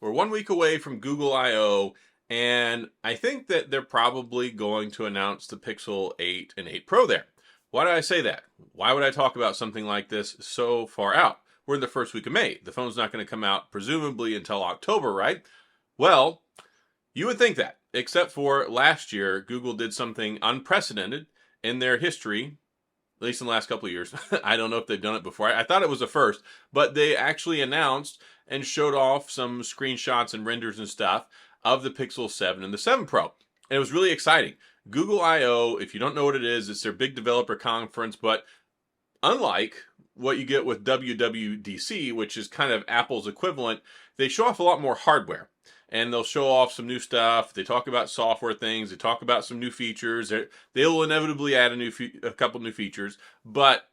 We're 1 week away from Google I/O, and I think that they're probably going to announce the Pixel 8 and 8 Pro there. Why do I say that? Why would I talk about something like this so far out? We're in the first week of May. The phone's not going to come out presumably until October, right? Well, you would think that, except for last year, Google did something unprecedented in their history, at least in the last couple of years. I don't know if they've done it before. I thought it was a first, but they actually announced and showed off some screenshots and renders and stuff of the Pixel 7 and the 7 Pro. And it was really exciting. Google I/O, if you don't know what it is, it's their big developer conference, but unlike what you get with WWDC, which is kind of Apple's equivalent, they show off a lot more hardware. And they'll show off some new stuff. They talk about software things. They talk about some new features. They'll inevitably add a couple new features. But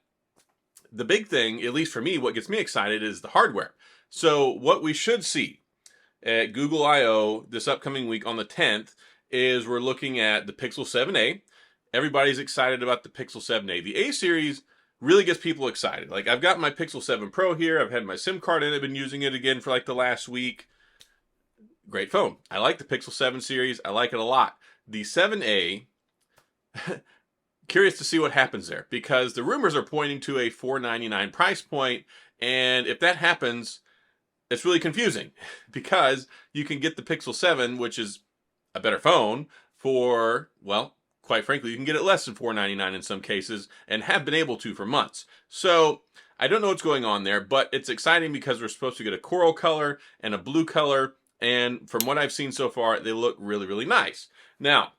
the big thing, at least for me, what gets me excited is the hardware. So what we should see at Google I/O this upcoming week on the 10th is we're looking at the Pixel 7a. Everybody's excited about the Pixel 7a. The A series really gets people excited. Like, I've got my Pixel 7 Pro here. I've had my SIM card in it. I've been using it again for like the last week. Great phone. I like the Pixel 7 series. I like it a lot. The 7a, curious to see what happens there, because the rumors are pointing to a $499 price point, and if that happens, it's really confusing because you can get the Pixel 7, which is a better phone, for, well, quite frankly, you can get it less than $499 in some cases, and have been able to for months. So I don't know what's going on there, but it's exciting because we're supposed to get a coral color and a blue color. And from what I've seen so far, they look really, really nice. Now,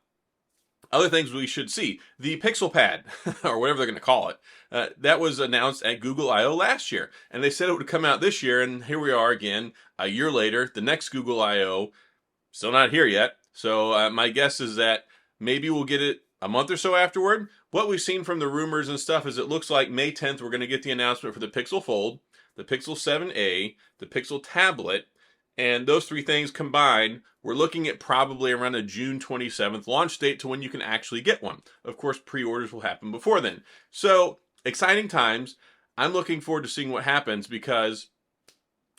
other things we should see. The Pixel Pad, or whatever they're going to call it, that was announced at Google I/O last year. And they said it would come out this year, and here we are again, a year later, the next Google I/O, still not here yet. So my guess is that maybe we'll get it a month or so afterward. What we've seen from the rumors and stuff is it looks like May 10th, we're going to get the announcement for the Pixel Fold, the Pixel 7a, the Pixel Tablet. And those three things combined, we're looking at probably around a June 27th launch date to when you can actually get one. Of course, pre-orders will happen before then. So, exciting times. I'm looking forward to seeing what happens because,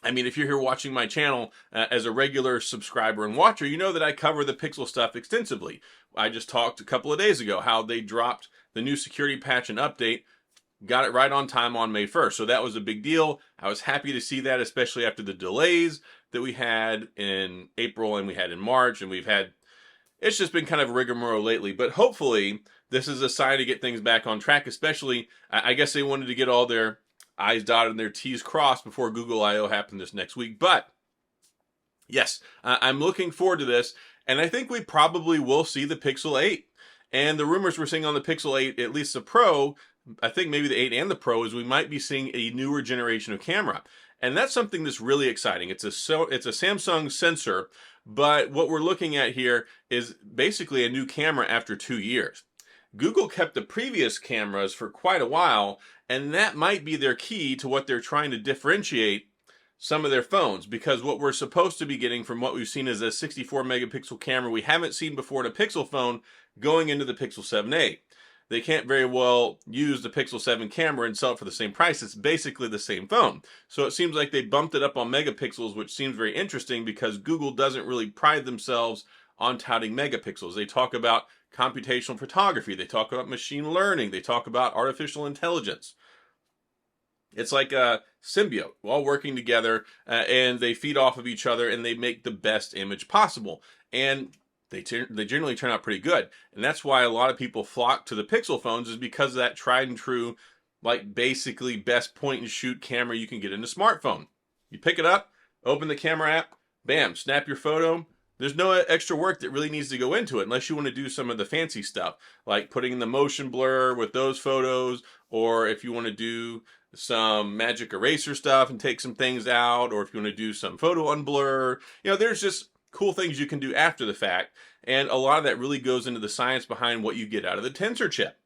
I mean, if you're here watching my channel as a regular subscriber and watcher, you know that I cover the Pixel stuff extensively. I just talked a couple of days ago how they dropped the new security patch and update. Got it right on time on May 1st. So that was a big deal. I was happy to see that, especially after the delays that we had in April and we had in March. And it's just been kind of rigmarole lately. But hopefully this is a sign to get things back on track, especially, I guess they wanted to get all their I's dotted and their T's crossed before Google I/O happened this next week. But yes, I'm looking forward to this. And I think we probably will see the Pixel 8. And the rumors we're seeing on the Pixel 8, at least the Pro, I think maybe the 8 and the Pro, is we might be seeing a newer generation of camera. And that's something that's really exciting. It's a Samsung sensor, but what we're looking at here is basically a new camera after 2 years. Google kept the previous cameras for quite a while, and that might be their key to what they're trying to differentiate some of their phones, because what we're supposed to be getting from what we've seen is a 64 megapixel camera we haven't seen before in a Pixel phone going into the Pixel 7a. They can't very well use the Pixel 7 camera and sell it for the same price. It's basically the same phone. So it seems like they bumped it up on megapixels, which seems very interesting because Google doesn't really pride themselves on touting megapixels. They talk about computational photography. They talk about machine learning. They talk about artificial intelligence. It's like a symbiote, all working together, and they feed off of each other and they make the best image possible. And they generally turn out pretty good. And that's why a lot of people flock to the Pixel phones, is because of that tried and true, like basically best point and shoot camera you can get in a smartphone. You pick it up, open the camera app, bam, snap your photo. There's no extra work that really needs to go into it unless you want to do some of the fancy stuff, like putting in the motion blur with those photos, or if you want to do some magic eraser stuff and take some things out, or if you want to do some photo unblur. You know, there's just cool things you can do after the fact, and a lot of that really goes into the science behind what you get out of the Tensor chip.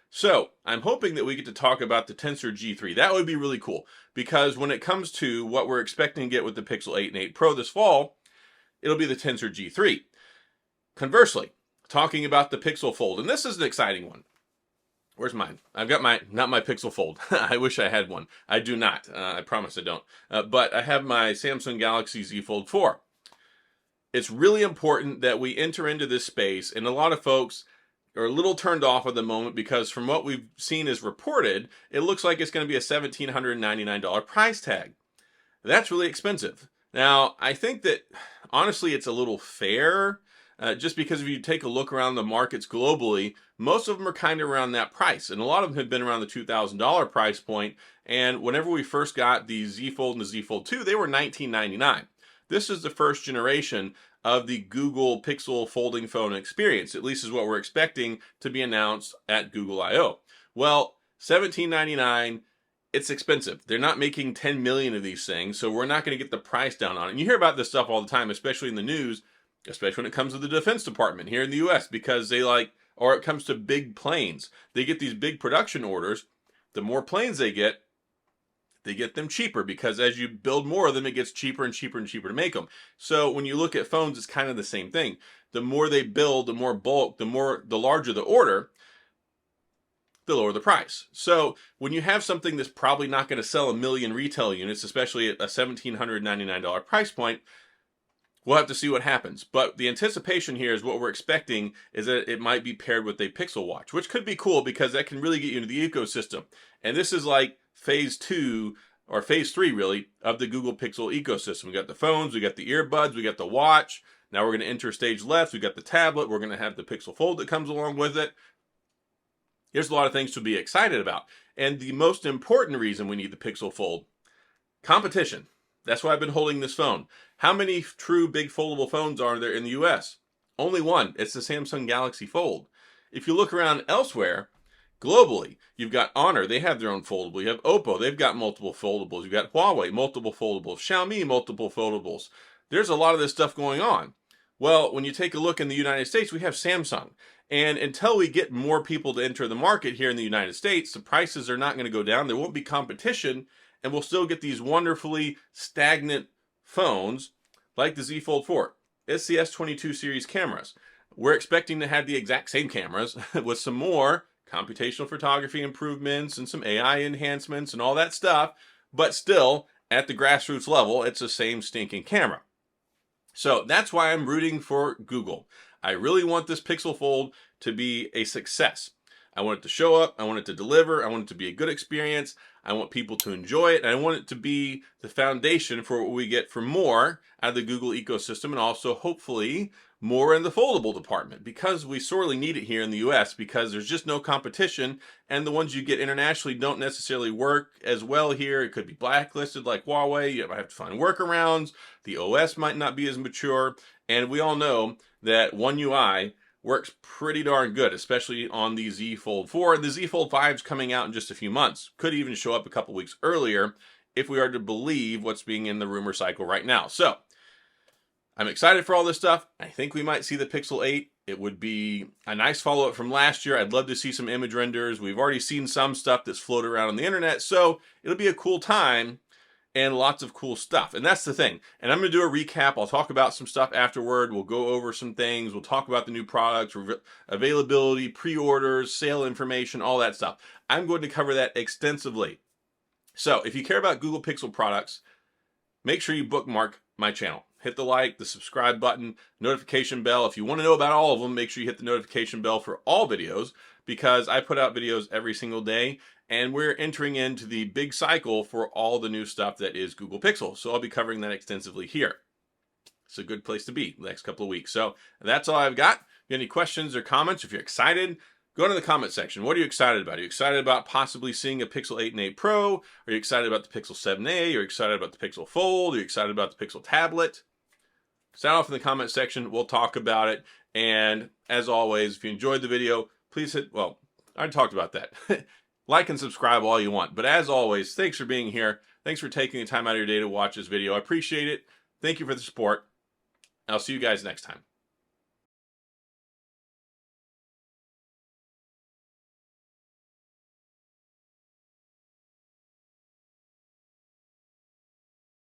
So I'm hoping that we get to talk about the Tensor G3. That would be really cool, because when it comes to what we're expecting to get with the Pixel 8 and 8 Pro this fall, it'll be the Tensor G3. Conversely, talking about the Pixel Fold, and this is an exciting one. Where's mine? I've got not my Pixel Fold. I wish I had one. I do not. I promise I don't. But I have my Samsung Galaxy Z Fold 4. it's really important that we enter into this space, and a lot of folks are a little turned off at the moment because from what we've seen is reported, it looks like it's going to be a $1,799 price tag. That's really expensive. Now, I think that honestly it's a little fair, just because if you take a look around the markets globally, most of them are kind of around that price, and a lot of them have been around the $2,000 price point. And whenever we first got the Z Fold and the Z Fold 2, they were $1999. This is the first generation of the Google Pixel folding phone experience, at least is what we're expecting to be announced at Google I/O. Well, $17.99, it's expensive. They're not making 10 million of these things, so we're not going to get the price down on it. And you hear about this stuff all the time, especially in the news, especially when it comes to the Defense Department here in the US, because they or it comes to big planes. They get these big production orders. The more planes they get them cheaper, because as you build more of them, it gets cheaper and cheaper and cheaper to make them. So when you look at phones, it's kind of the same thing. The more they build, the more bulk, the larger the order, the lower the price. So when you have something that's probably not going to sell 1 million retail units, especially at a $1,799 price point, we'll have to see what happens. But the anticipation here is what we're expecting is that it might be paired with a Pixel Watch, which could be cool because that can really get you into the ecosystem. And this is like phase 2 or phase 3 really of the Google Pixel ecosystem. We got the phones, we got the earbuds, we got the watch. Now we're going to enter stage left. We got the tablet. We're going to have the Pixel Fold that comes along with it. There's a lot of things to be excited about. And the most important reason we need the Pixel Fold, competition. That's why I've been holding this phone. How many true big foldable phones are there in the US? Only one. It's the Samsung Galaxy Fold. If you look around elsewhere, globally, you've got Honor. They have their own foldable. You have Oppo. They've got multiple foldables. You've got Huawei, multiple foldables. Xiaomi, multiple foldables. There's a lot of this stuff going on. Well, when you take a look in the United States, we have Samsung. And until we get more people to enter the market here in the United States, the prices are not going to go down. There won't be competition. And we'll still get these wonderfully stagnant phones like the Z Fold 4. It's the S22 series cameras. We're expecting to have the exact same cameras with some more computational photography improvements and some AI enhancements and all that stuff, but still at the grassroots level, it's the same stinking camera. So that's why I'm rooting for Google. I really want this Pixel Fold to be a success. I want it to show up, I want it to deliver, I want it to be a good experience, I want people to enjoy it, and I want it to be the foundation for what we get for more out of the Google ecosystem, and also hopefully more in the foldable department, because we sorely need it here in the US, because there's just no competition, and the ones you get internationally don't necessarily work as well here. It could be blacklisted like Huawei, you might have to find workarounds, the OS might not be as mature, and we all know that One UI works pretty darn good, especially on the Z Fold 4. The Z Fold 5 is coming out in just a few months. Could even show up a couple weeks earlier if we are to believe what's being in the rumor cycle right now. So I'm excited for all this stuff. I think we might see the Pixel 8. It would be a nice follow-up from last year. I'd love to see some image renders. We've already seen some stuff that's floated around on the internet, so it'll be a cool time and lots of cool stuff. And that's the thing. And I'm going to do a recap. I'll talk about some stuff afterward. We'll go over some things. We'll talk about the new products, availability, pre-orders, sale information, all that stuff. I'm going to cover that extensively. So if you care about Google Pixel products, make sure you bookmark my channel. Hit the like, the subscribe button, notification bell. If you want to know about all of them, make sure you hit the notification bell for all videos, because I put out videos every single day. And we're entering into the big cycle for all the new stuff that is Google Pixel. So I'll be covering that extensively here. It's a good place to be the next couple of weeks. So that's all I've got. If you have any questions or comments, if you're excited, go into the comment section. What are you excited about? Are you excited about possibly seeing a Pixel 8 and 8 Pro? Are you excited about the Pixel 7a? Are you excited about the Pixel Fold? Are you excited about the Pixel tablet? Sound off in the comment section. We'll talk about it. And as always, if you enjoyed the video, please hit, well, I talked about that. Like and subscribe all you want. But as always, thanks for being here. Thanks for taking the time out of your day to watch this video. I appreciate it. Thank you for the support. I'll see you guys next time.